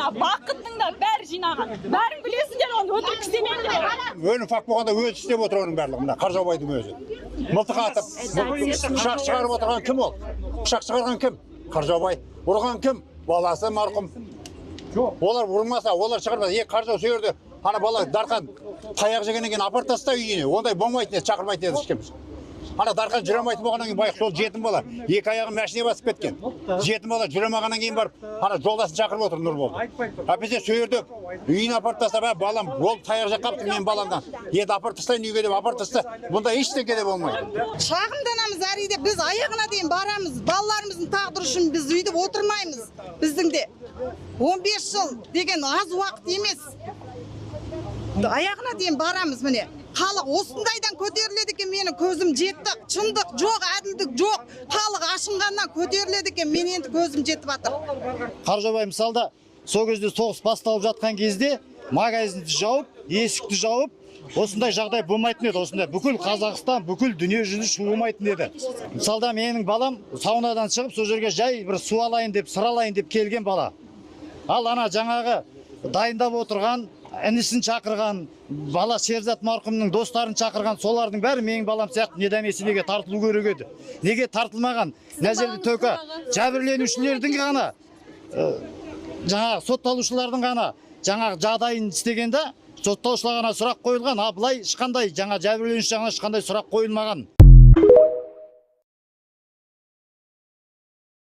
мына бақыттың да бәрі жинаған. Бәрін білесіңдер, оны өтірік істемеңдер. Өлім факт болғанда өзі істеп отыр оның барлығы, мына Қаржаубайдың өзі. Мылтық атып, пышақ шығарып отырған кім ол? Пышақ шығарған кім? Қаржаубай. Ұрған кім? Баласы марқұм. Олар ұрмаса, олар шығармаса, Қаржау сөйерді. Ана бала дарқан таяқ жегеннен кейін апарып таста үйіне. Ондай болмайтын еді, шақырмайтын еді ешкім. Ана дарқан жүре алмайтын болғаннан кейін байық сол жетім бала. Екі аяғын мәшіне басып кеткен. Жетім бала жүре алмағаннан кейін барып, ана жолдасын шақырып отыр Нұрбол. Бізде сөйердік. Үйіне апарып таста, балам ол таяқ жеп қапты мен баламдан. Енді апарып тастайын үйге деп апарып таста. Бұнда ештеңе де болмайды. Шағымданамыз әрине, біз аяғына дейін барамыз. Балаларымыздың тағдыры үшін біз үйде отырмаймыз. Біздің де 15 жыл деген аз уақыт емес. Аяғына дейін барамыз міне. Халық осындайдан көтеріледі екен, менің көзім жетті. Шындық жоқ, әділдік жоқ. Халық ашынғаннан көтеріледі екен, мен енді көзім жетіп жатыр. Қаржаубай мысалда сол кезде соғыс басталып жатқан кезде магазинді жауып, есікті жауып, осындай жағдай болмайтын еді. Осындай бүкіл Қазақстан, бүкіл дүние жүзі шуылмайтын еді. Мысалда менің балам саунадан шығып, сол жерге жай бір су алайын деп, сыр алайын деп келген бала. Ал ана жаңағы дайындап отырған інісін шақырған, бала Шерзат марқұмның достарын шақырған, солардың бәрі менің балам сияқты недәмесі неге тартылу керек еді. Неге тартылмаған? Нәзерді төкі жәбірленушілердің ғана, жаңағы сотталушылардың ғана жаңағы жағдайын істегенде сотталушыларға сұрақ қойылған, а былай ешқандай жаңа жәбірленуші жағына ешқандай сұрақ қойылмаған.